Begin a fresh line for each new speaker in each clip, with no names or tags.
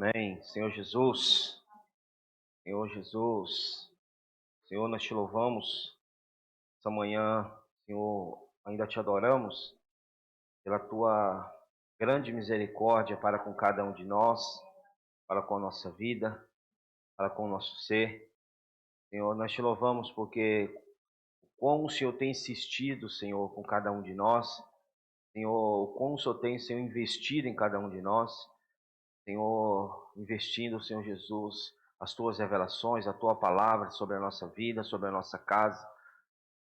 Amém. Senhor Jesus, Senhor Jesus, Senhor, nós te louvamos essa manhã, Senhor, ainda te adoramos pela tua grande misericórdia para com cada um de nós, para com a nossa vida, para com o nosso ser. Senhor, nós te louvamos porque como o Senhor tem insistido, Senhor, com cada um de nós, Senhor, como o Senhor tem, Senhor, investido em cada um de nós, Senhor, investindo, Senhor Jesus, as tuas revelações, a tua palavra sobre a nossa vida, sobre a nossa casa.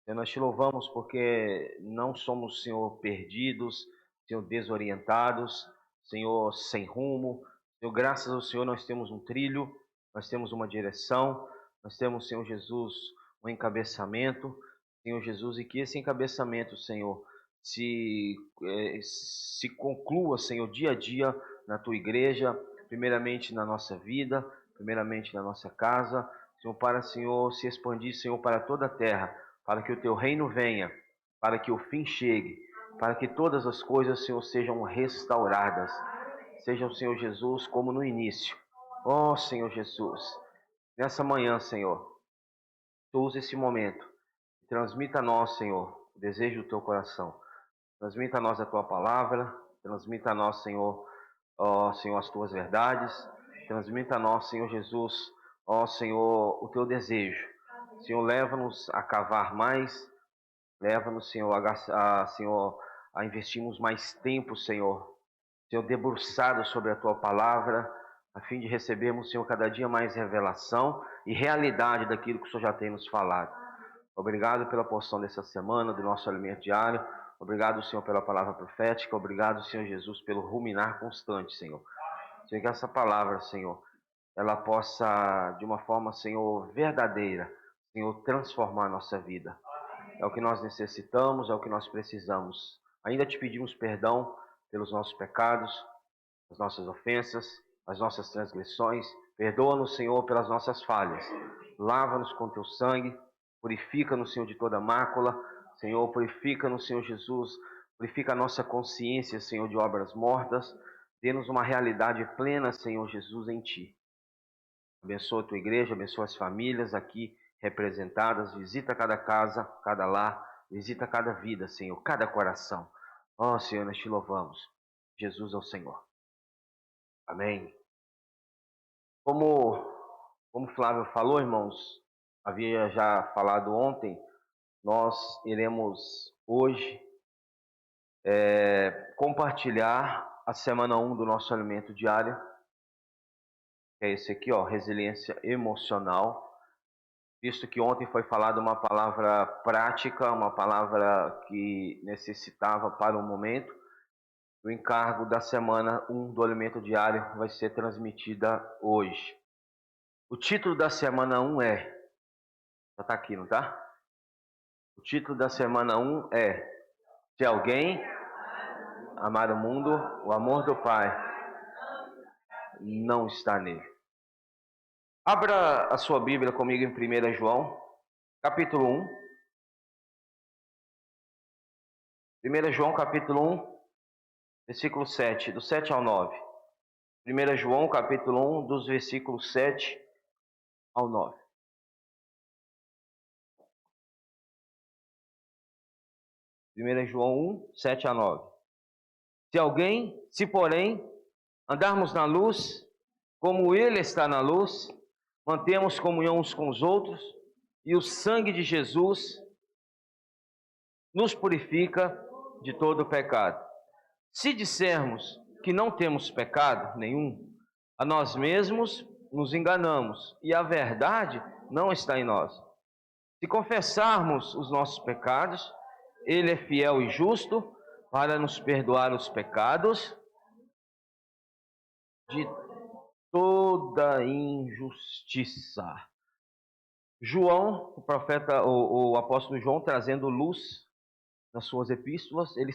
Senhor, nós te louvamos porque não somos, Senhor, perdidos, Senhor, desorientados, Senhor, sem rumo. Senhor, graças ao Senhor nós temos um trilho, nós temos uma direção, nós temos, Senhor Jesus, um encabeçamento, Senhor Jesus, e que esse encabeçamento, Senhor, se conclua, Senhor, dia a dia na tua igreja, primeiramente na nossa vida, primeiramente na nossa casa, Senhor, para, Senhor, se expandir, Senhor, para toda a terra, para que o teu reino venha, para que o fim chegue, para que todas as coisas, Senhor, sejam restauradas, sejam, Senhor Jesus, como no início. Ó, Senhor Jesus, nessa manhã, Senhor, tu usa esse momento, transmita a nós, Senhor, o desejo do teu coração, transmita a nós a tua palavra, transmita a nós, Senhor, ó Senhor, as tuas verdades, transmita a nós, Senhor Jesus, ó Senhor, o teu desejo. Senhor, leva-nos a cavar mais, leva-nos, Senhor, Senhor, a investirmos mais tempo, Senhor, Senhor, debruçado sobre a tua palavra, a fim de recebermos, Senhor, cada dia mais revelação e realidade daquilo que o Senhor já tem nos falado. Obrigado pela porção dessa semana, do nosso alimento diário. Obrigado, Senhor, pela palavra profética. Obrigado, Senhor Jesus, pelo ruminar constante, Senhor. Senhor, que essa palavra, Senhor, ela possa, de uma forma, Senhor, verdadeira, Senhor, transformar a nossa vida. É o que nós necessitamos, é o que nós precisamos. Ainda te pedimos perdão pelos nossos pecados, as nossas ofensas, as nossas transgressões. Perdoa-nos, Senhor, pelas nossas falhas. Lava-nos com teu sangue. Purifica-nos, Senhor, de toda mácula. Senhor, purifica-nos, Senhor Jesus. Purifica a nossa consciência, Senhor, de obras mortas. Dê-nos uma realidade plena, Senhor Jesus, em Ti. Abençoa a Tua igreja, abençoa as famílias aqui representadas. Visita cada casa, cada lar. Visita cada vida, Senhor, cada coração. Ó, Senhor, nós te louvamos. Jesus é o Senhor. Amém. Como Flávio falou, irmãos, havia já falado ontem, nós iremos hoje compartilhar a semana 1 do nosso alimento diário, que é esse aqui, ó, resiliência emocional. Visto que ontem foi falada uma palavra prática, uma palavra que necessitava para o momento, o encargo da semana 1 do alimento diário vai ser transmitida hoje. O título da semana 1 já está aqui, não está? O título da semana 1 é: se alguém amar o mundo, o amor do Pai não está nele. Abra a sua Bíblia comigo em 1 João, capítulo 1. 1 João, capítulo 1, versículo 7, do 7 ao 9. 1 João, capítulo 1, dos versículos 7 ao 9. João 1, 7 a 9. Se porém andarmos na luz, como Ele está na luz, mantemos comunhão uns com os outros, e o sangue de Jesus nos purifica de todo pecado. Se dissermos que não temos pecado nenhum, a nós mesmos nos enganamos, e a verdade não está em nós. Se confessarmos os nossos pecados, Ele é fiel e justo para nos perdoar os pecados de toda injustiça. João, o profeta, o apóstolo João, trazendo luz nas suas epístolas, ele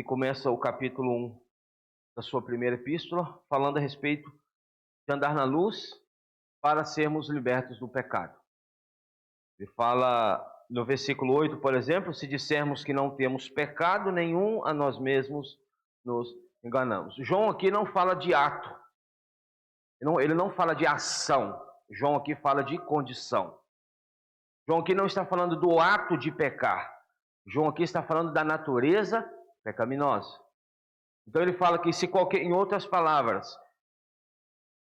começa o capítulo 1 da sua primeira epístola, falando a respeito de andar na luz para sermos libertos do pecado. Ele fala no versículo 8, por exemplo: se dissermos que não temos pecado nenhum, a nós mesmos nos enganamos. João aqui não fala de ato, Ele não fala de ação. João aqui fala de condição. João aqui não está falando do ato de pecar. João aqui está falando da natureza pecaminosa. Então ele fala que em outras palavras,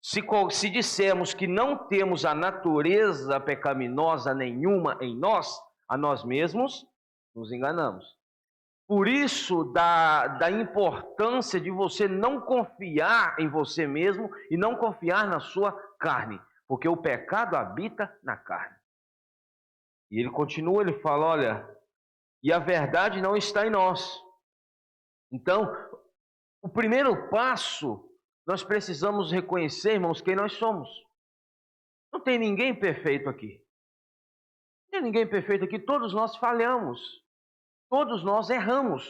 se dissermos que não temos a natureza pecaminosa nenhuma em nós, a nós mesmos, nos enganamos. Por isso, da importância de você não confiar em você mesmo e não confiar na sua carne, porque o pecado habita na carne. E ele continua, ele fala, olha, e a verdade não está em nós. Então, o primeiro passo, nós precisamos reconhecer, irmãos, quem nós somos. Não tem ninguém perfeito aqui. Não tem ninguém perfeito aqui, todos nós falhamos. Todos nós erramos.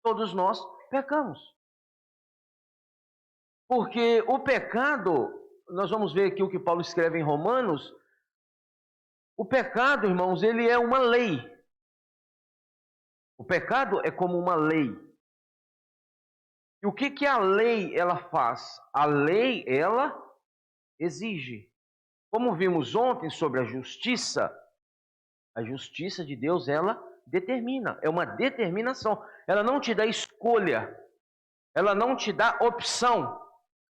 Todos nós pecamos. Porque o pecado, nós vamos ver aqui o que Paulo escreve em Romanos, o pecado, irmãos, ele é uma lei. O pecado é como uma lei. E o que a lei ela faz? A lei, ela exige. Como vimos ontem sobre a justiça de Deus, ela determina. É uma determinação. Ela não te dá escolha. Ela não te dá opção.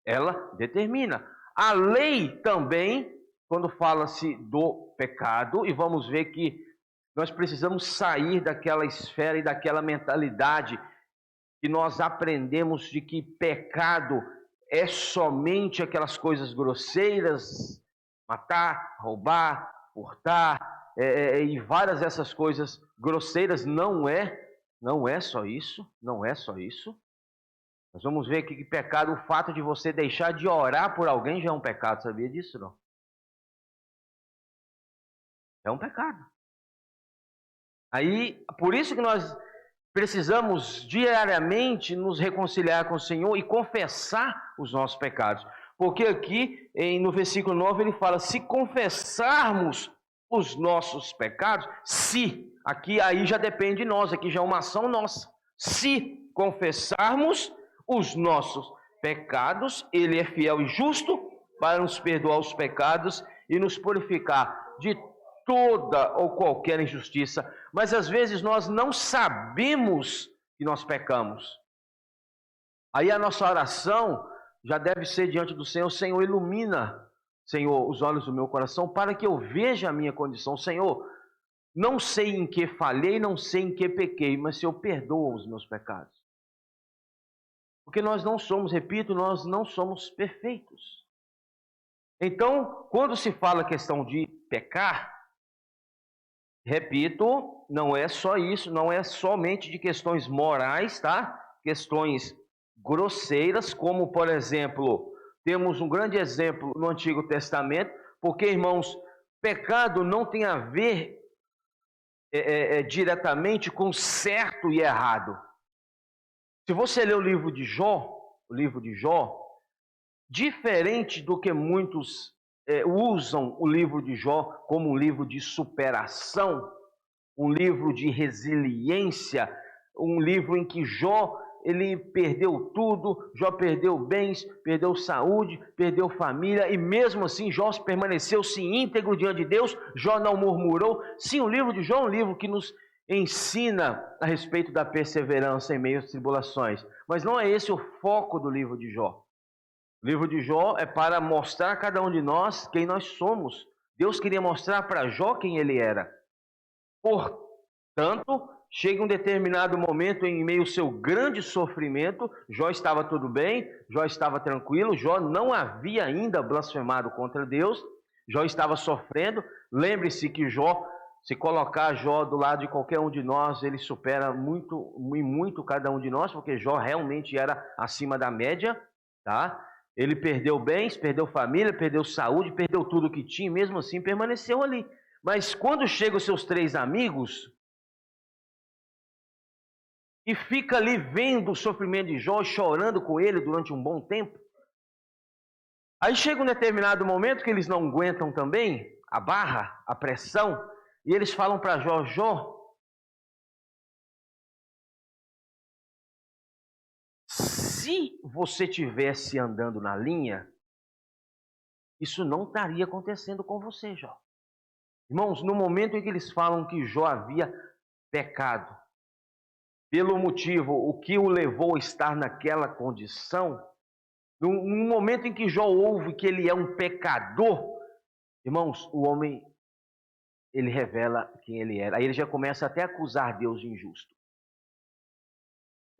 Ela determina. A lei também, quando fala-se do pecado, e vamos ver que nós precisamos sair daquela esfera e daquela mentalidade que nós aprendemos de que pecado é somente aquelas coisas grosseiras, matar, roubar, furtar, e várias dessas coisas grosseiras. Não é só isso, não é só isso. Nós vamos ver que pecado, o fato de você deixar de orar por alguém já é um pecado, sabia disso, não? É um pecado. Aí, por isso que nós precisamos diariamente nos reconciliar com o Senhor e confessar os nossos pecados. Porque aqui, no versículo 9, ele fala, se confessarmos os nossos pecados, aqui aí já depende de nós, aqui já é uma ação nossa. Se confessarmos os nossos pecados, ele é fiel e justo para nos perdoar os pecados e nos purificar de toda ou qualquer injustiça. Mas às vezes nós não sabemos que nós pecamos. Aí a nossa oração já deve ser diante do Senhor: Senhor, ilumina, Senhor, os olhos do meu coração para que eu veja a minha condição. Senhor, não sei em que falhei, não sei em que pequei, mas Senhor, perdoa os meus pecados. Porque nós não somos, repito, nós não somos perfeitos. Então, quando se fala a questão de pecar, repito, não é só isso, não é somente de questões morais, tá? Questões grosseiras, como, por exemplo, temos um grande exemplo no Antigo Testamento, porque, irmãos, pecado não tem a ver diretamente com certo e errado. Se você ler o livro de Jó, diferente do que muitos usam o livro de Jó como um livro de superação, um livro de resiliência, um livro em que Jó, ele perdeu tudo, Jó perdeu bens, perdeu saúde, perdeu família, e mesmo assim Jó permaneceu-se íntegro diante de Deus, Jó não murmurou. Sim, o livro de Jó é um livro que nos ensina a respeito da perseverança em meio às tribulações, mas não é esse o foco do livro de Jó. O livro de Jó é para mostrar a cada um de nós quem nós somos. Deus queria mostrar para Jó quem ele era. Portanto, chega um determinado momento em meio ao seu grande sofrimento, Jó estava tudo bem, Jó estava tranquilo, Jó não havia ainda blasfemado contra Deus, Jó estava sofrendo. Lembre-se que Jó, se colocar Jó do lado de qualquer um de nós, ele supera muito, muito cada um de nós, porque Jó realmente era acima da média, tá? Ele perdeu bens, perdeu família, perdeu saúde, perdeu tudo que tinha, e mesmo assim permaneceu ali. Mas quando chegam os seus 3 amigos e fica ali vendo o sofrimento de Jó, chorando com ele durante um bom tempo, aí chega um determinado momento que eles não aguentam também a barra, a pressão, e eles falam para Jó: Jó, se você tivesse andando na linha, isso não estaria acontecendo com você, Jó. Irmãos, no momento em que eles falam que Jó havia pecado, pelo motivo, o que o levou a estar naquela condição, no momento em que Jó ouve que ele é um pecador, irmãos, o homem, ele revela quem ele era. Aí ele já começa até a acusar Deus de injusto.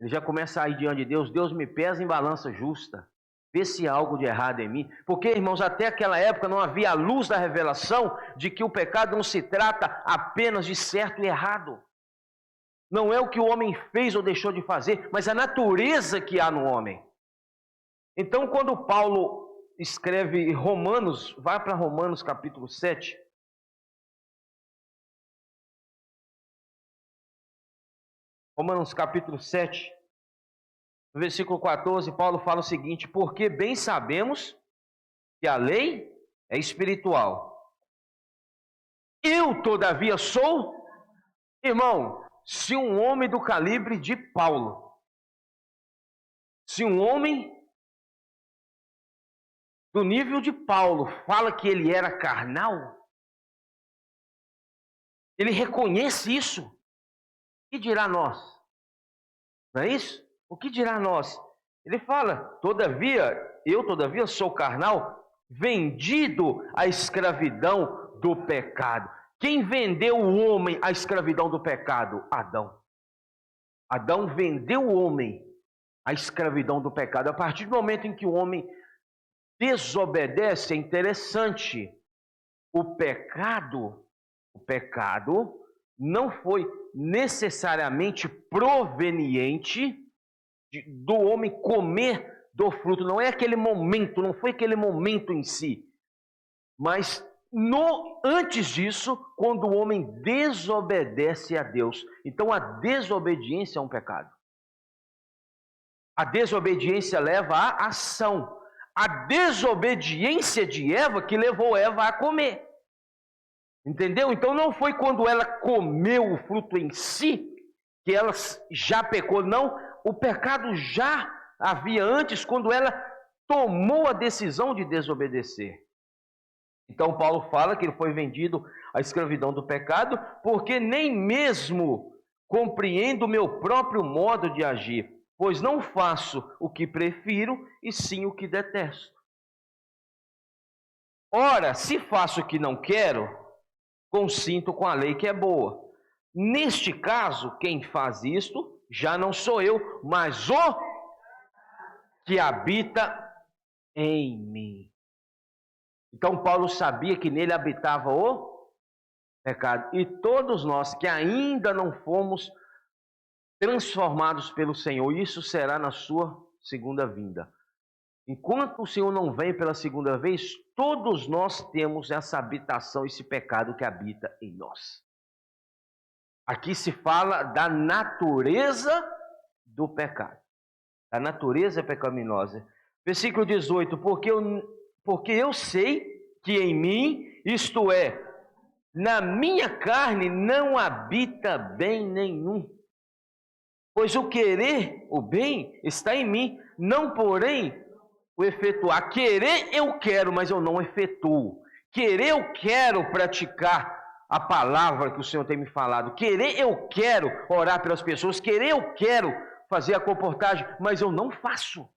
Ele já começa a ir diante de Deus, Deus me pesa em balança justa, vê se há algo de errado em mim. Porque, irmãos, até aquela época não havia a luz da revelação de que o pecado não se trata apenas de certo e errado. Não é o que o homem fez ou deixou de fazer, mas a natureza que há no homem. Então, quando Paulo escreve Romanos, vai para Romanos capítulo 7. Romanos capítulo 7, no versículo 14, Paulo fala o seguinte: porque bem sabemos que a lei é espiritual. Eu, todavia, sou, irmão, se um homem do calibre de Paulo, se um homem do nível de Paulo fala que ele era carnal, ele reconhece isso, o que dirá nós? Não é isso? O que dirá nós? Ele fala, todavia, eu todavia sou carnal, vendido à escravidão do pecado. Quem vendeu o homem à escravidão do pecado? Adão. Adão vendeu o homem à escravidão do pecado. A partir do momento em que o homem desobedece, é interessante, o pecado não foi necessariamente proveniente do homem comer do fruto, não é aquele momento, não foi aquele momento em si, mas antes disso, quando o homem desobedece a Deus. Então a desobediência é um pecado. A desobediência leva à ação. A desobediência de Eva que levou Eva a comer. Entendeu? Então não foi quando ela comeu o fruto em si que ela já pecou, não. O pecado já havia antes, quando ela tomou a decisão de desobedecer. Então Paulo fala que ele foi vendido à escravidão do pecado, porque nem mesmo compreendo o meu próprio modo de agir, pois não faço o que prefiro, e sim o que detesto. Ora, se faço o que não quero, consinto com a lei que é boa. Neste caso, quem faz isto já não sou eu, mas o que habita em mim. Então Paulo sabia que nele habitava o pecado. E todos nós que ainda não fomos transformados pelo Senhor, isso será na sua segunda vinda. Enquanto o Senhor não vem pela segunda vez, todos nós temos essa habitação, esse pecado que habita em nós. Aqui se fala da natureza do pecado, da natureza pecaminosa. Versículo 18, porque eu sei que em mim, isto é, na minha carne não habita bem nenhum. Pois o querer, o bem, está em mim, não porém o efetuar. Querer eu quero, mas eu não efetuo. Querer eu quero praticar a palavra que o Senhor tem me falado. Querer eu quero orar pelas pessoas. Querer eu quero fazer a comportagem, mas eu não faço.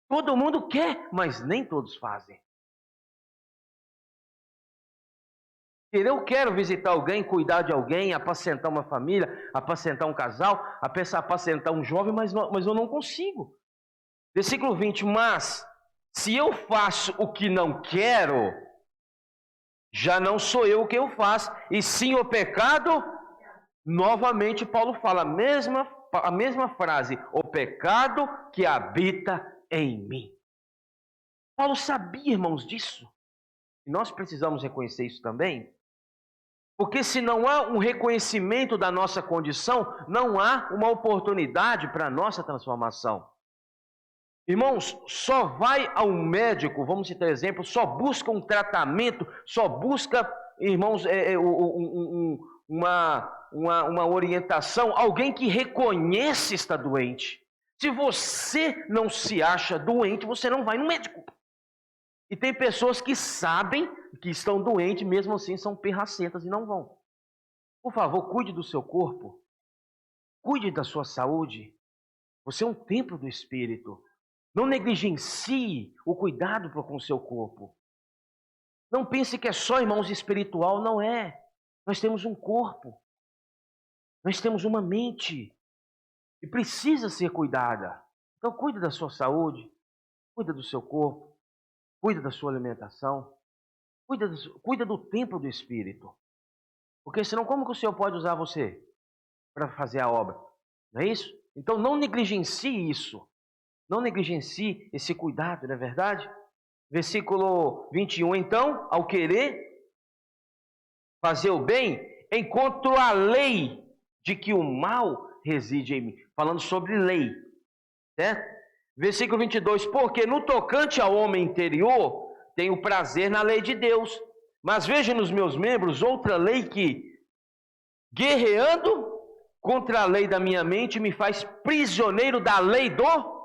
Todo mundo quer, mas nem todos fazem. Eu quero visitar alguém, cuidar de alguém, apacentar uma família, apacentar um casal, apacentar um jovem, mas eu não consigo. Versículo 20, mas se eu faço o que não quero, já não sou eu quem eu faço, e sim o pecado. Novamente Paulo fala a mesma frase, o pecado que habita em mim. Paulo sabia, irmãos, disso. E nós precisamos reconhecer isso também. Porque se não há um reconhecimento da nossa condição, não há uma oportunidade para a nossa transformação. Irmãos, só vai ao médico, vamos citar exemplo, só busca um tratamento, só busca, irmãos, uma orientação, alguém que reconhece estar doente. Se você não se acha doente, você não vai no médico. E tem pessoas que sabem que estão doentes, mesmo assim são pirracentas e não vão. Por favor, cuide do seu corpo. Cuide da sua saúde. Você é um templo do Espírito. Não negligencie o cuidado com o seu corpo. Não pense que é só, irmãos, espiritual. Não é. Nós temos um corpo. Nós temos uma mente. E precisa ser cuidada. Então, cuide da sua saúde. Cuide do seu corpo. Cuide da sua alimentação. Cuida do templo do Espírito. Porque senão, como que o Senhor pode usar você para fazer a obra? Não é isso? Então, não negligencie isso. Não negligencie esse cuidado, não é verdade? Versículo 21. Então, ao querer fazer o bem, encontro a lei de que o mal reside em mim. Falando sobre lei, certo? Versículo 22. Porque no tocante ao homem interior, tenho prazer na lei de Deus. Mas vejo nos meus membros outra lei que, guerreando contra a lei da minha mente, me faz prisioneiro da lei do...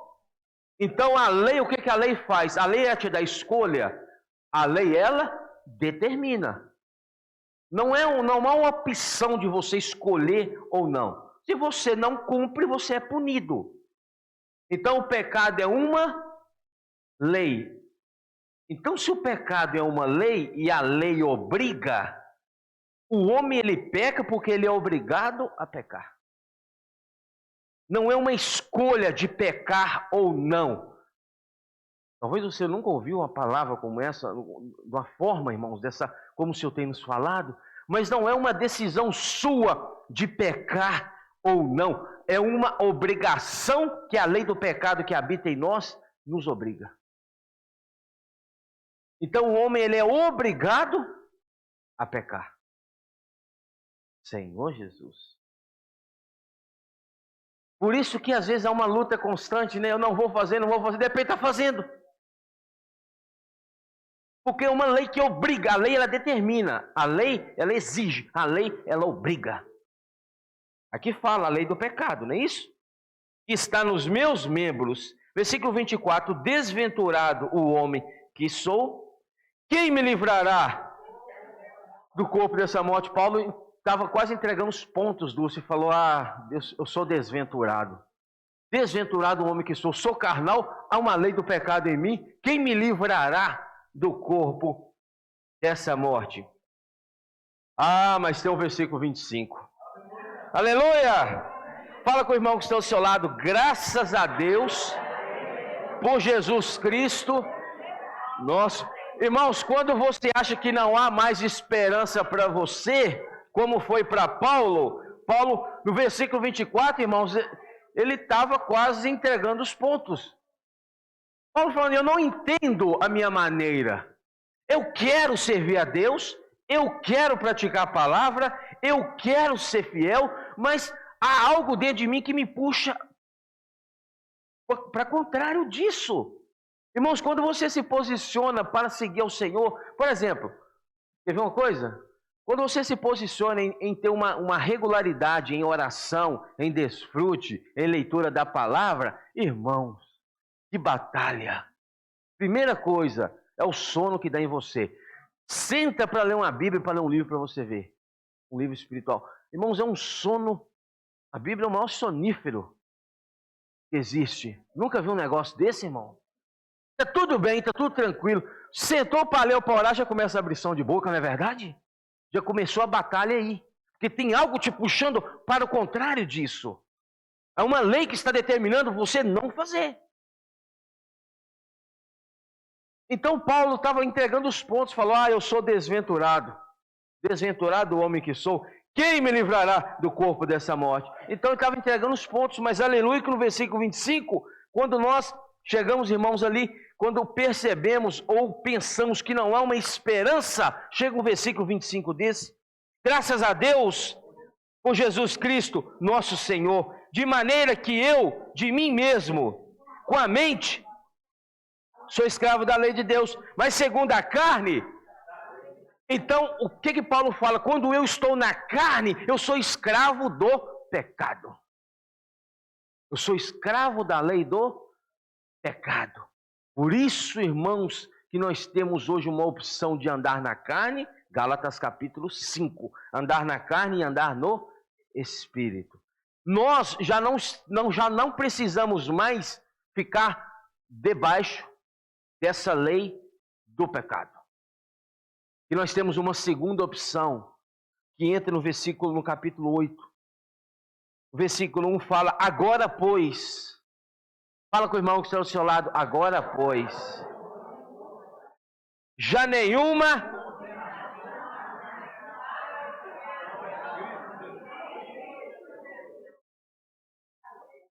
Então a lei, o que a lei faz? A lei é te dá escolha. A lei, ela determina. Não há uma opção de você escolher ou não. Se você não cumpre, você é punido. Então o pecado é uma lei. Então se o pecado é uma lei e a lei obriga, o homem ele peca porque ele é obrigado a pecar. Não é uma escolha de pecar ou não. Talvez você nunca ouviu uma palavra como essa, de uma forma, irmãos, dessa, como o Senhor tem nos falado, mas não é uma decisão sua de pecar ou não. É uma obrigação que a lei do pecado que habita em nós nos obriga. Então o homem ele é obrigado a pecar. Senhor Jesus. Por isso que às vezes há uma luta constante, né? Eu não vou fazer, de repente está fazendo. Porque é uma lei que obriga, a lei ela determina, a lei ela exige, a lei ela obriga. Aqui fala a lei do pecado, não é isso? Que está nos meus membros. Versículo 24, desventurado o homem que sou, quem me livrará do corpo dessa morte? Paulo estava quase entregando os pontos do e falou, Deus, eu sou desventurado. Desventurado o homem que sou carnal, há uma lei do pecado em mim, quem me livrará do corpo dessa morte? Mas tem o versículo 25. Aleluia! Fala com o irmão que está ao seu lado, graças a Deus, por Jesus Cristo, nosso. Irmãos, quando você acha que não há mais esperança para você, como foi para Paulo, no versículo 24, irmãos, ele estava quase entregando os pontos. Paulo falando, eu não entendo a minha maneira. Eu quero servir a Deus, eu quero praticar a palavra, eu quero ser fiel, mas há algo dentro de mim que me puxa para contrário disso. Irmãos, quando você se posiciona para seguir ao Senhor, por exemplo, quer ver uma coisa? Quando você se posiciona em ter uma regularidade em oração, em desfrute, em leitura da palavra, irmãos, que batalha! Primeira coisa, é o sono que dá em você. Senta para ler uma Bíblia, para ler um livro para você ver. Um livro espiritual. Irmãos, é um sono. A Bíblia é o maior sonífero que existe. Nunca viu um negócio desse, irmão? Está tudo bem, está tudo tranquilo. Sentou para ler ou para orar, já começa a abrição de boca, não é verdade? Já começou a batalha aí. Porque tem algo te puxando para o contrário disso. É uma lei que está determinando você não fazer. Então Paulo estava entregando os pontos, falou, eu sou desventurado. Desventurado o homem que sou. Quem me livrará do corpo dessa morte? Então ele estava entregando os pontos, mas aleluia que no versículo 25, quando nós chegamos, irmãos, ali, quando percebemos ou pensamos que não há uma esperança, chega o versículo 25 desse, graças a Deus, por Jesus Cristo, nosso Senhor, de maneira que eu, de mim mesmo, com a mente, sou escravo da lei de Deus, mas segundo a carne. Então, o que Paulo fala? Quando eu estou na carne, eu sou escravo do pecado. Eu sou escravo da lei do pecado. Por isso, irmãos, que nós temos hoje uma opção de andar na carne? Gálatas capítulo 5. Andar na carne e andar no Espírito. Nós já não precisamos mais ficar debaixo dessa lei do pecado. E nós temos uma segunda opção, que entra no capítulo 8. O versículo 1 fala, agora pois. Fala com o irmão que está ao seu lado, agora pois. Já nenhuma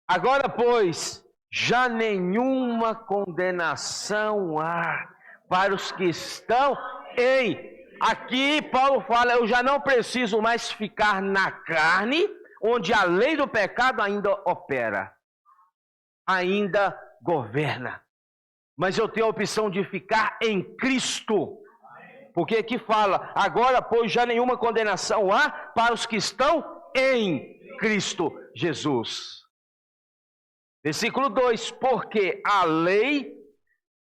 Agora, pois, já nenhuma condenação há para os que estão em... Aqui Paulo fala, eu já não preciso mais ficar na carne, onde a lei do pecado ainda opera, ainda governa. Mas eu tenho a opção de ficar em Cristo. Porque aqui fala, agora, pois, já nenhuma condenação há para os que estão em Cristo Jesus. Versículo 2, porque a lei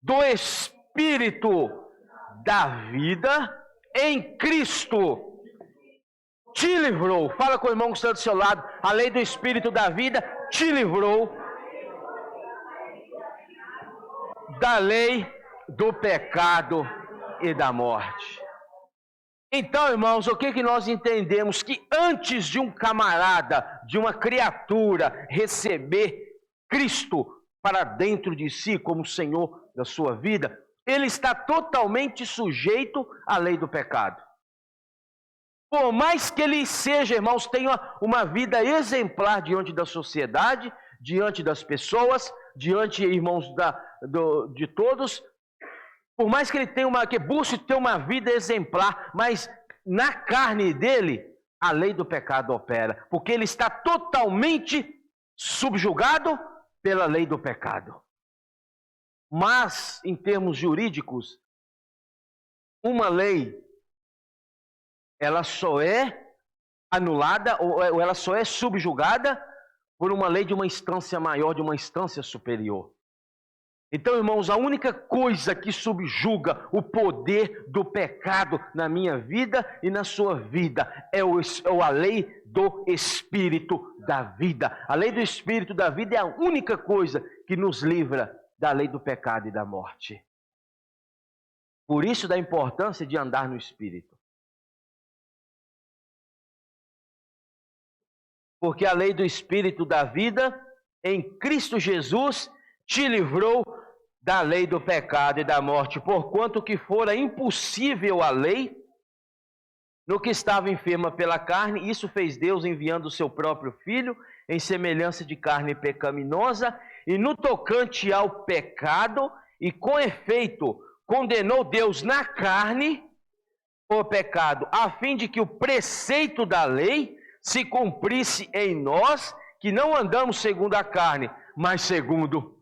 do Espírito da vida em Cristo te livrou. Fala com o irmão que está do seu lado, a lei do Espírito da vida te livrou da lei do pecado e da morte. Então, irmãos, o que nós entendemos? Que antes de um camarada, de uma criatura receber Cristo para dentro de si como Senhor da sua vida, ele está totalmente sujeito à lei do pecado. Por mais que ele seja, irmãos, tenha uma vida exemplar diante da sociedade, diante das pessoas, diante, irmãos, de todos, por mais que ele tenha que busque ter uma vida exemplar, mas na carne dele, a lei do pecado opera, porque ele está totalmente subjugado pela lei do pecado. Mas, em termos jurídicos, uma lei, ela só é anulada, ou ela só é subjugada por uma lei de uma instância maior, de uma instância superior. Então, irmãos, a única coisa que subjuga o poder do pecado na minha vida e na sua vida é a lei do Espírito da vida. A lei do Espírito da vida é a única coisa que nos livra da lei do pecado e da morte. Por isso da importância de andar no Espírito. Porque a lei do Espírito da vida em Cristo Jesus te livrou da lei do pecado e da morte, porquanto que fora impossível a lei no que estava enferma pela carne, isso fez Deus enviando o seu próprio Filho em semelhança de carne pecaminosa, e no tocante ao pecado, e com efeito condenou Deus na carne o pecado, a fim de que o preceito da lei se cumprisse em nós, que não andamos segundo a carne, mas segundo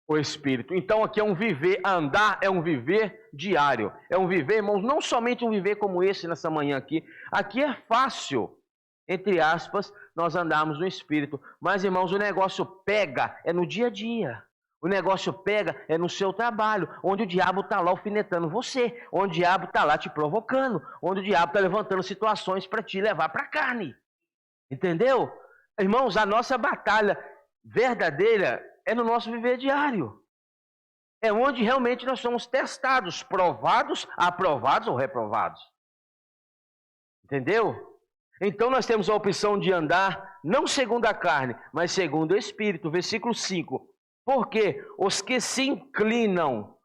o Espírito. Então aqui é um viver, andar é um viver diário. É um viver, irmãos, não somente um viver como esse nessa manhã aqui. Aqui é fácil, entre aspas, nós andarmos no Espírito. Mas, irmãos, o negócio pega é no dia a dia. O negócio pega é no seu trabalho, onde o diabo está lá alfinetando você, onde o diabo está lá te provocando, onde o diabo está levantando situações para te levar para a carne. Entendeu? Irmãos, a nossa batalha verdadeira é no nosso viver diário. É onde realmente nós somos testados, provados, aprovados ou reprovados. Entendeu? Então nós temos a opção de andar não segundo a carne, mas segundo o Espírito. Versículo 5. Porque os que se inclinam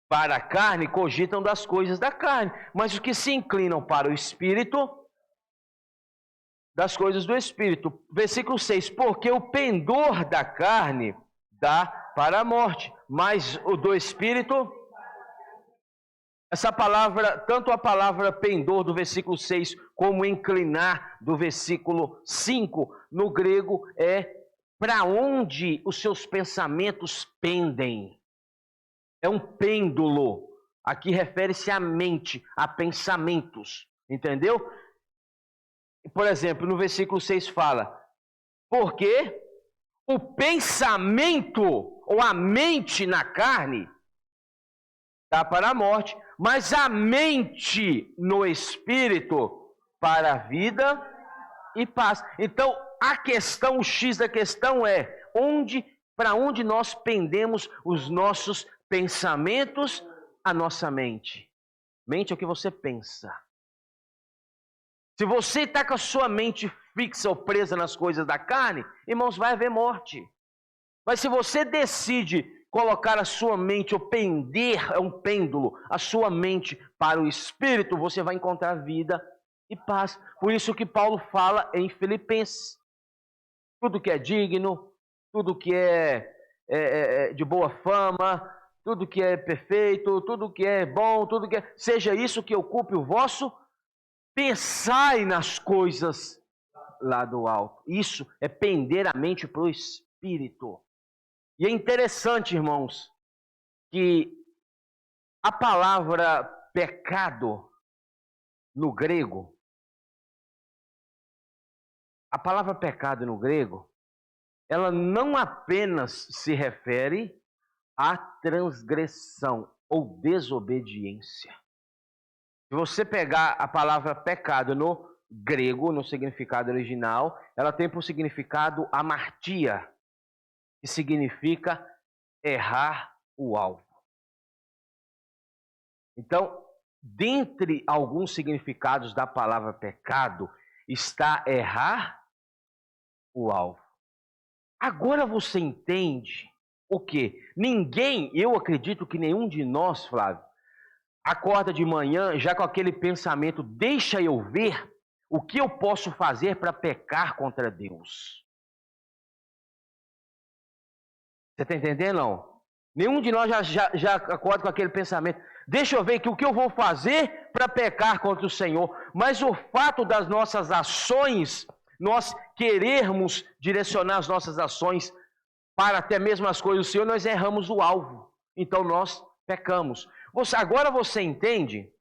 para a carne cogitam das coisas da carne, mas os que se inclinam para o Espírito, das coisas do Espírito. Versículo 6, porque o pendor da carne dá para a morte, mas o do Espírito, essa palavra, tanto a palavra pendor do versículo 6, como inclinar do versículo 5, no grego é para onde os seus pensamentos pendem. É um pêndulo, aqui refere-se à mente, a pensamentos, entendeu? Por exemplo, no versículo 6 fala, porque o pensamento ou a mente na carne dá para a morte, mas a mente no espírito para a vida e paz. Então, a questão, o X da questão é para onde nós pendemos os nossos pensamentos, a nossa mente. Mente é o que você pensa. Se você está com a sua mente fixa ou presa nas coisas da carne, irmãos, vai haver morte. Mas se você decide colocar a sua mente, ou pender, é um pêndulo, a sua mente para o Espírito, você vai encontrar vida e paz. Por isso que Paulo fala em Filipenses. Tudo que é digno, tudo que é de boa fama, tudo que é perfeito, tudo que é bom, tudo que é... Seja isso que ocupe o vosso, pensai nas coisas lá do alto. Isso é pender a mente para o Espírito. E é interessante, irmãos, que a palavra pecado no grego, ela não apenas se refere à transgressão ou desobediência. Se você pegar a palavra pecado no grego, no significado original, ela tem por significado amartia, que significa errar o alvo. Então, dentre alguns significados da palavra pecado, está errar o alvo. Agora você entende o quê? Eu acredito que nenhum de nós, Flávio, acorda de manhã já com aquele pensamento, deixa eu ver o que eu posso fazer para pecar contra Deus. Você está entendendo, não? Nenhum de nós já acorda com aquele pensamento. Deixa eu ver que o que eu vou fazer para pecar contra o Senhor. Mas o fato das nossas ações, nós querermos direcionar as nossas ações para até mesmo as coisas do Senhor, nós erramos o alvo. Então nós pecamos. Agora você entende,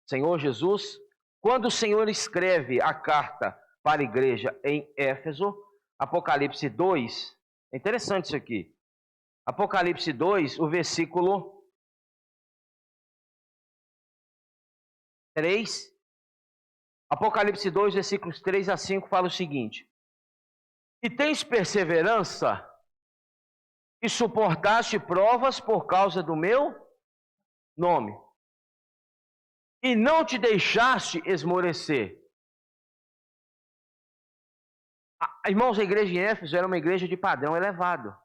Senhor Jesus, quando o Senhor escreve a carta para a igreja em Éfeso, Apocalipse 2... É interessante isso aqui. Apocalipse 2, o versículo 3. Apocalipse 2, versículos 3 a 5 fala o seguinte: E tens perseverança, e suportaste provas por causa do meu nome, e não te deixaste esmorecer. Irmãos, a igreja em Éfeso era uma igreja de padrão elevado.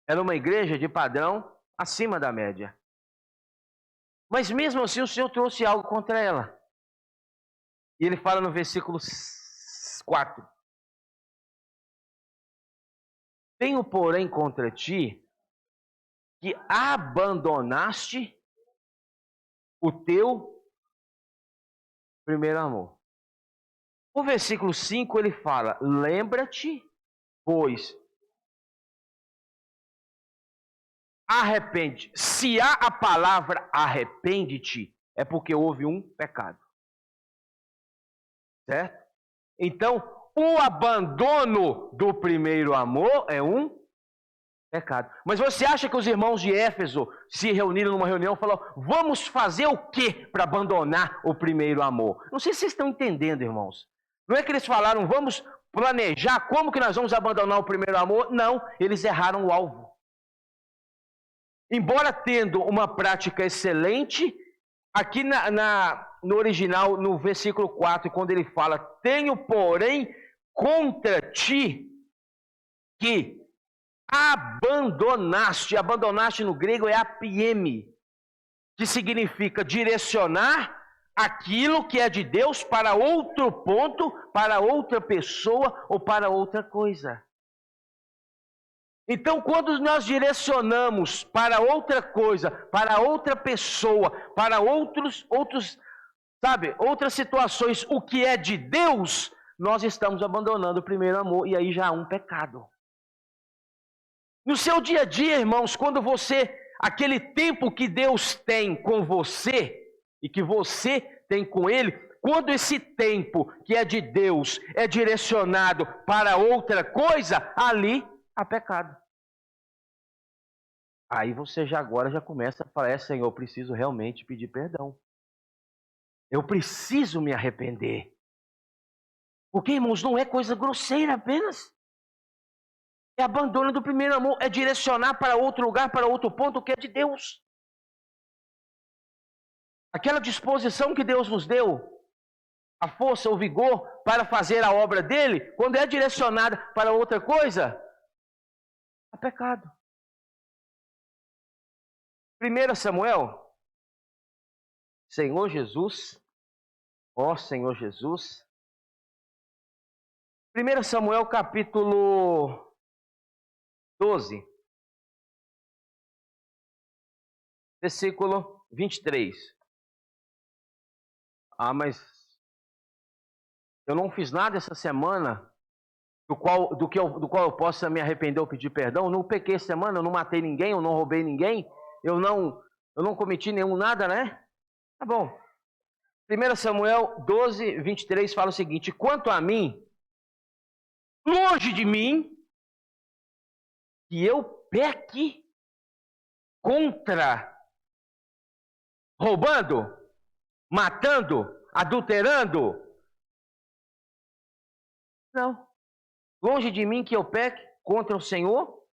Era uma igreja de padrão acima da média. Mas mesmo assim o Senhor trouxe algo contra ela. E ele fala no versículo 4. Tenho, porém, contra ti que abandonaste o teu primeiro amor. O versículo 5 ele fala: lembra-te, pois, arrepende. Se há a palavra arrepende-te, é porque houve um pecado. Certo? Então, o abandono do primeiro amor é um pecado. Mas você acha que os irmãos de Éfeso se reuniram numa reunião e falaram: vamos fazer o quê para abandonar o primeiro amor? Não sei se vocês estão entendendo, irmãos. Não é que eles falaram, vamos planejar como que nós vamos abandonar o primeiro amor. Não, eles erraram o alvo. Embora tendo uma prática excelente, aqui no original, no versículo 4, quando ele fala: tenho, porém, contra ti que abandonaste no grego é apieme, que significa direcionar aquilo que é de Deus para outro ponto, para outra pessoa ou para outra coisa. Então, quando nós direcionamos para outra coisa, para outra pessoa, para outras situações, o que é de Deus, nós estamos abandonando o primeiro amor, e aí já há um pecado. No seu dia a dia, irmãos, quando aquele tempo que Deus tem com você, e que você tem com Ele, quando esse tempo que é de Deus é direcionado para outra coisa, ali há pecado. Aí você já agora já começa a falar, Senhor, eu preciso realmente pedir perdão. Eu preciso me arrepender. Porque, irmãos, não é coisa grosseira apenas. É abandono do primeiro amor, é direcionar para outro lugar, para outro ponto que é de Deus. Aquela disposição que Deus nos deu, a força, o vigor para fazer a obra dele, quando é direcionada para outra coisa, é pecado. 1 Samuel, Senhor Jesus, ó Senhor Jesus. 1 Samuel capítulo 12, versículo 23. Ah, mas eu não fiz nada essa semana do qual eu possa me arrepender ou pedir perdão. Eu não pequei essa semana, eu não matei ninguém, eu não roubei ninguém, eu não cometi nenhum nada, né? Tá bom. 1 Samuel 12, 23 fala o seguinte: quanto a mim, longe de mim, que eu peque contra, roubando, matando, adulterando. Não. Longe de mim que eu peque contra o Senhor,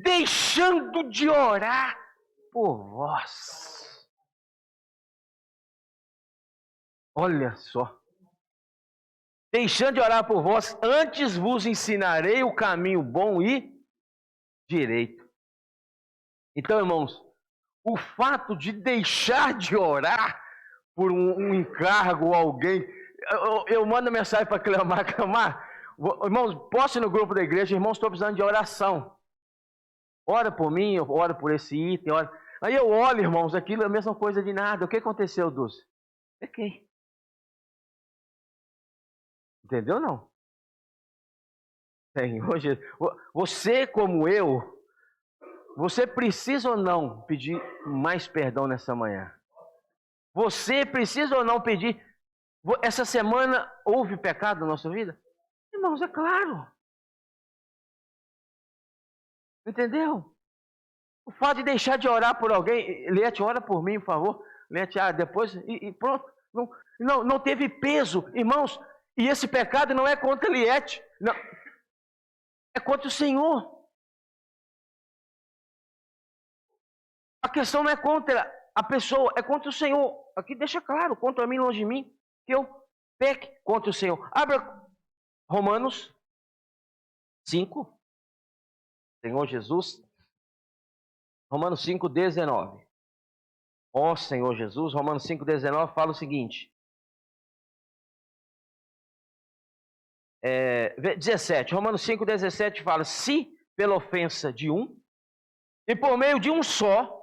deixando de orar por vós. Olha só. Deixando de orar por vós, antes vos ensinarei o caminho bom e direito. Então, irmãos, o fato de deixar de orar por um encargo ou alguém, eu mando mensagem para clamar, irmãos, poste no grupo da igreja, irmãos, estou precisando de oração. Ora por mim, ora por esse item, ora. Aí eu olho, irmãos, aquilo é a mesma coisa de nada. O que aconteceu, Dulce? Pequei. Entendeu não? Senhor Jesus, você como eu, você precisa ou não pedir mais perdão nessa manhã? Você precisa ou não pedir? Essa semana houve pecado na nossa vida? Irmãos, é claro. Entendeu? O fato de deixar de orar por alguém, Liette, ora por mim, por favor. Liette, depois, e pronto. Não teve peso, irmãos. E esse pecado não é contra Liette, não, é contra o Senhor. A questão não é contra a pessoa, é contra o Senhor. Aqui deixa claro, contra mim, longe de mim, que eu peque contra o Senhor. Abra Romanos 5, Senhor Jesus. Romanos 5, 19. Ó Senhor Jesus, Romanos 5, 19 fala o seguinte. 17, Romanos 5, 17 fala: se pela ofensa de um, e por meio de um só,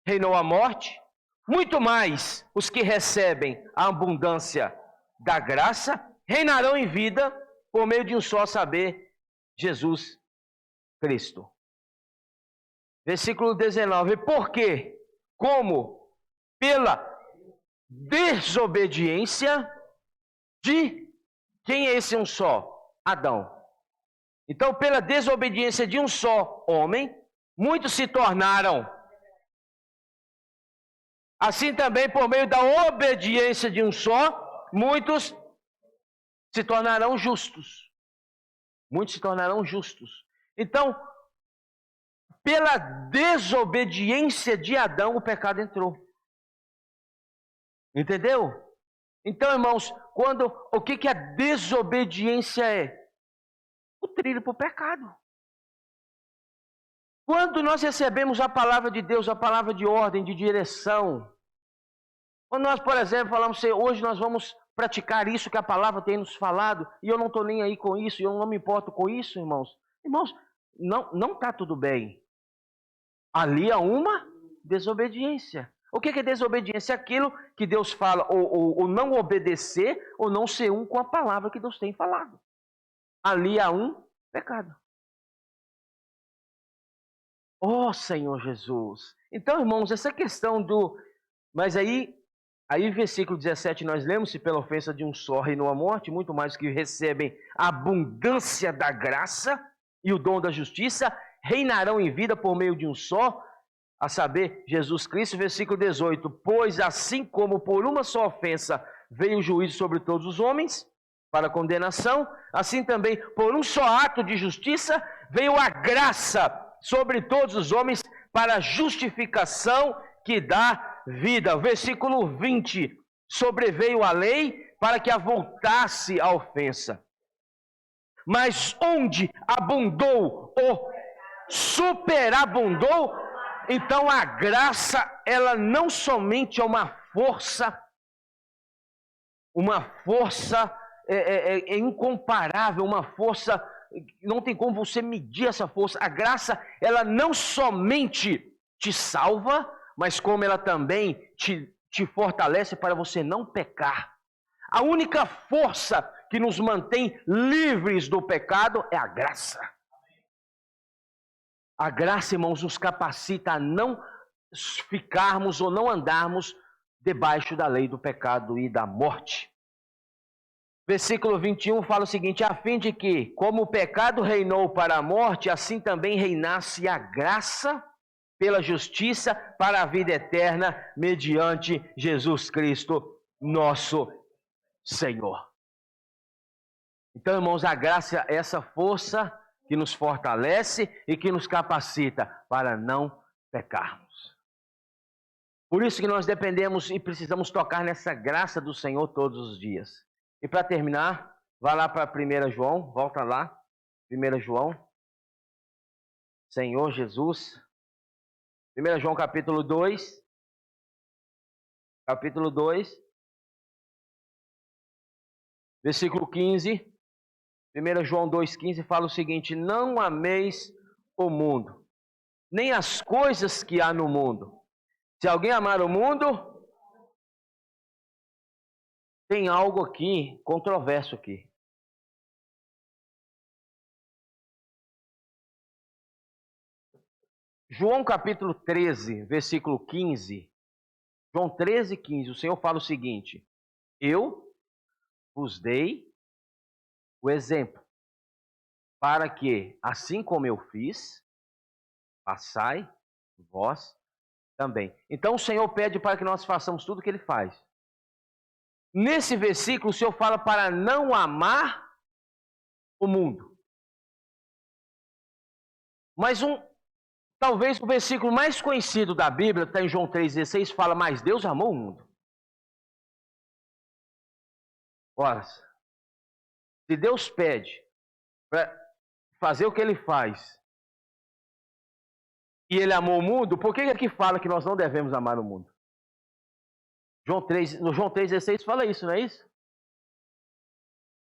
reinou a morte, muito mais os que recebem a abundância da graça, reinarão em vida por meio de um só, saber, Jesus Cristo. Versículo 19, porque como pela desobediência de quem é esse um só? Adão. Então, pela desobediência de um só homem, muitos se tornaram. Assim também, por meio da obediência de um só, muitos se tornarão justos. Muitos se tornarão justos. Então, pela desobediência de Adão, o pecado entrou. Entendeu? Então, irmãos, o que a desobediência é? O trilho para o pecado. Quando nós recebemos a palavra de Deus, a palavra de ordem, de direção, quando nós, por exemplo, falamos assim, hoje nós vamos praticar isso que a palavra tem nos falado, e eu não estou nem aí com isso, e eu não me importo com isso, irmãos. Irmãos, não está tudo bem. Ali há uma desobediência. O que é desobediência? Aquilo que Deus fala, ou não obedecer, ou não ser um com a palavra que Deus tem falado. Ali há um pecado. Oh, Senhor Jesus. Então, irmãos, essa questão do... Mas aí versículo 17, nós lemos, se pela ofensa de um só reinou a morte, muito mais que recebem a abundância da graça e o dom da justiça, reinarão em vida por meio de um só, a saber, Jesus Cristo. Versículo 18: pois assim como por uma só ofensa veio o juízo sobre todos os homens, para condenação, assim também por um só ato de justiça veio a graça sobre todos os homens para justificação que dá vida. Versículo 20: sobreveio a lei para que avultasse a ofensa. Mas onde abundou ou superabundou, então a graça, ela não somente é uma força incomparável, uma força, não tem como você medir essa força. A graça, ela não somente te salva, mas como ela também te fortalece para você não pecar. A única força que nos mantém livres do pecado é a graça. A graça, irmãos, nos capacita a não ficarmos ou não andarmos debaixo da lei do pecado e da morte. Versículo 21 fala o seguinte: a fim de que, como o pecado reinou para a morte, assim também reinasse a graça pela justiça para a vida eterna, mediante Jesus Cristo, nosso Senhor. Então, irmãos, a graça é essa força que nos fortalece e que nos capacita para não pecarmos. Por isso que nós dependemos e precisamos tocar nessa graça do Senhor todos os dias. E para terminar, vá lá para 1 João, volta lá, 1 João, Senhor Jesus, 1 João capítulo 2, versículo 15, 1 João 2,15 fala o seguinte: não ameis o mundo, nem as coisas que há no mundo. Se alguém amar o mundo, tem algo aqui, controverso aqui. João capítulo 13, versículo 15. João 13, 15. O Senhor fala o seguinte: eu vos dei o exemplo, para que, assim como eu fiz, façai vós também. Então o Senhor pede para que nós façamos tudo o que Ele faz. Nesse versículo, o Senhor fala para não amar o mundo. Mas talvez o versículo mais conhecido da Bíblia, está em João 3,16, fala: mas Deus amou o mundo. Ora, se Deus pede para fazer o que Ele faz, e Ele amou o mundo, por que aqui fala que nós não devemos amar o mundo? No João 3,16 fala isso, não é isso?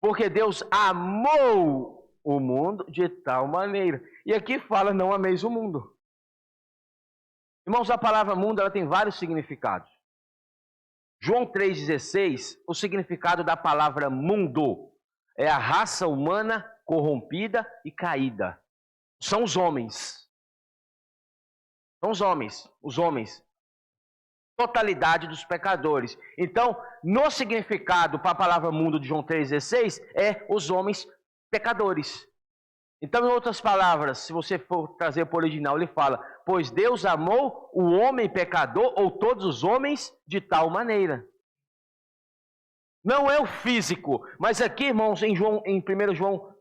Porque Deus amou o mundo de tal maneira. E aqui fala: não ameis o mundo. Irmãos, a palavra mundo, ela tem vários significados. João 3,16, o significado da palavra mundo é a raça humana corrompida e caída. São os homens. São os homens. Totalidade dos pecadores. Então, no significado para a palavra mundo de João 3,16, é os homens pecadores. Então, em outras palavras, se você for trazer para o original, ele fala: pois Deus amou o homem pecador, ou todos os homens, de tal maneira. Não é o físico, mas aqui, irmãos, em 1 João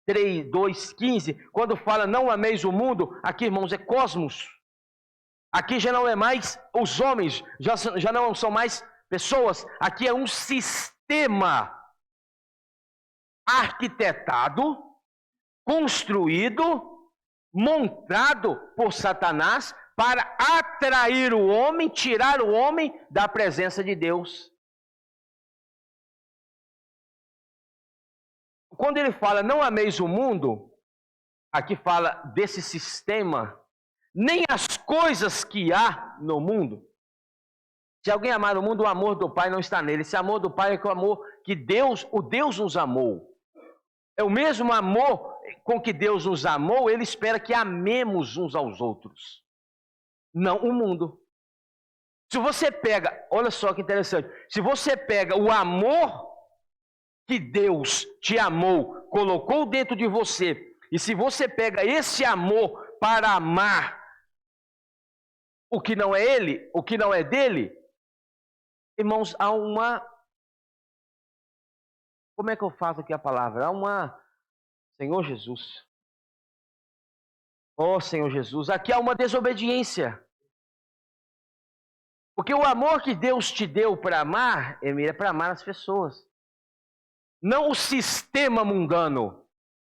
3, 2, 15, quando fala não ameis o mundo, aqui, irmãos, é cosmos. Aqui já não é mais os homens, já não são mais pessoas. Aqui é um sistema arquitetado, construído, montado por Satanás para atrair o homem, tirar o homem da presença de Deus. Quando ele fala não ameis o mundo, aqui fala desse sistema, nem as coisas que há no mundo. Se alguém amar o mundo, o amor do Pai não está nele. Esse amor do Pai é o amor que Deus nos amou. É o mesmo amor com que Deus nos amou, Ele espera que amemos uns aos outros. Não o mundo. Se você pega, olha só que interessante, se você pega o amor que Deus te amou, colocou dentro de você, e se você pega esse amor para amar o que não é ele, o que não é dele, irmãos, há uma... Como é que eu faço aqui a palavra? Há uma... Senhor Jesus. Oh, Senhor Jesus, aqui há uma desobediência. Porque o amor que Deus te deu para amar, Emília, é para amar as pessoas. Não o sistema mundano.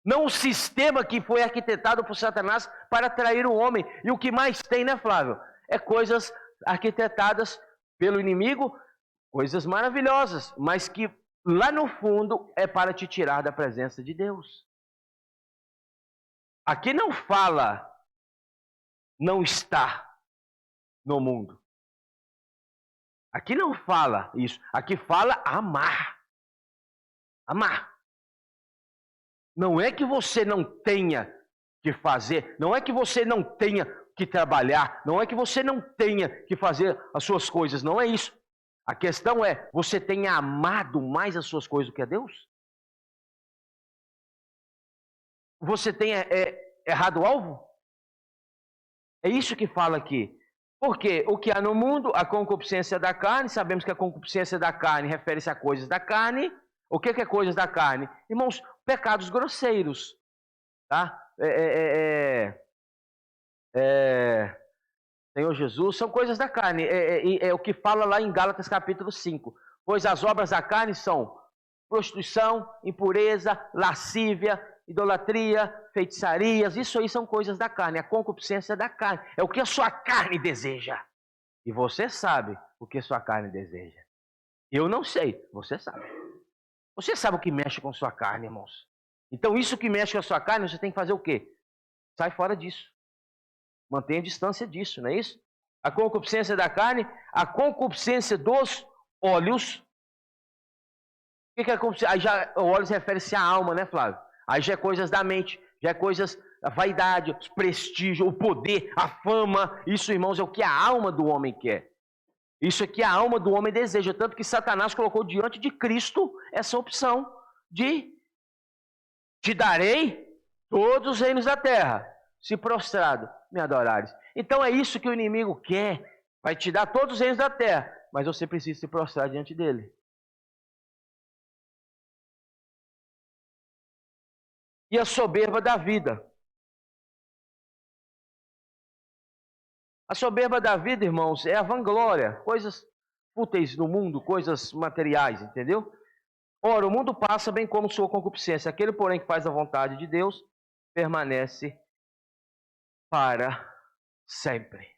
Não o sistema que foi arquitetado por Satanás para atrair o homem. E o que mais tem, né, Flávio? É coisas arquitetadas pelo inimigo, coisas maravilhosas, mas que lá no fundo é para te tirar da presença de Deus. Aqui não fala não está no mundo. Aqui não fala isso. Aqui fala amar. Amar. Não é que você não tenha que fazer, não é que você não tenha que trabalhar, não é que você não tenha que fazer as suas coisas, não é isso. A questão é, você tem amado mais as suas coisas do que a Deus? Você tem errado o alvo? É isso que fala aqui. Porque o que há no mundo, a concupiscência da carne, sabemos que a concupiscência da carne refere-se a coisas da carne. O que é coisas da carne? Irmãos, pecados grosseiros. Tá? Senhor Jesus, são coisas da carne. É o que fala lá em Gálatas capítulo 5. Pois as obras da carne são prostituição, impureza, lascívia, idolatria, feitiçarias. Isso aí são coisas da carne. A concupiscência da carne. É o que a sua carne deseja. E você sabe o que a sua carne deseja. Eu não sei, você sabe. Você sabe o que mexe com a sua carne, irmãos. Então isso que mexe com a sua carne, você tem que fazer o quê? Sai fora disso. Mantenha distância disso, não é isso? A concupiscência da carne, a concupiscência dos olhos. O que é a concupiscência? Aí já, o olhos refere-se à alma, né, Flávio? Aí já é coisas da mente, já é coisas da vaidade, o prestígio, o poder, a fama. Isso, irmãos, é o que a alma do homem quer. Isso é que a alma do homem deseja. Tanto que Satanás colocou diante de Cristo essa opção de te darei todos os reinos da terra, se prostrado me adorares. Então é isso que o inimigo quer. Vai te dar todos os reinos da terra, mas você precisa se prostrar diante dele. E a soberba da vida. A soberba da vida, irmãos, é a vanglória. Coisas fúteis no mundo, coisas materiais, entendeu? Ora, o mundo passa bem como sua concupiscência. Aquele, porém, que faz a vontade de Deus, permanece para sempre.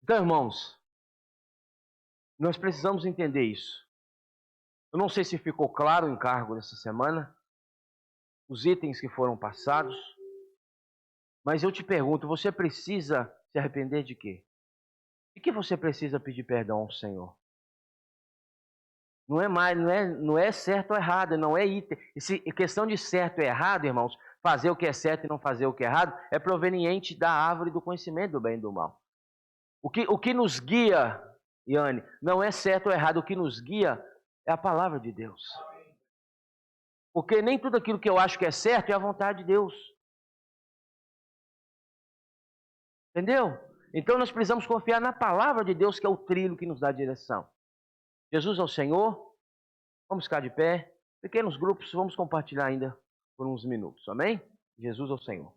Então, irmãos, nós precisamos entender isso. Eu não sei se ficou claro o encargo dessa semana, os itens que foram passados, mas eu te pergunto, você precisa se arrepender de quê? De que você precisa pedir perdão ao Senhor? Não é mais, não é certo ou errado, não é item. Questão de certo e errado, irmãos, fazer o que é certo e não fazer o que é errado, é proveniente da árvore do conhecimento do bem e do mal. O que nos guia, Iane, não é certo ou errado, o que nos guia é a palavra de Deus. Porque nem tudo aquilo que eu acho que é certo é a vontade de Deus. Entendeu? Então nós precisamos confiar na palavra de Deus, que é o trilho que nos dá a direção. Jesus é o Senhor. Vamos ficar de pé. Pequenos grupos, vamos compartilhar ainda por uns minutos. Amém? Jesus é o Senhor.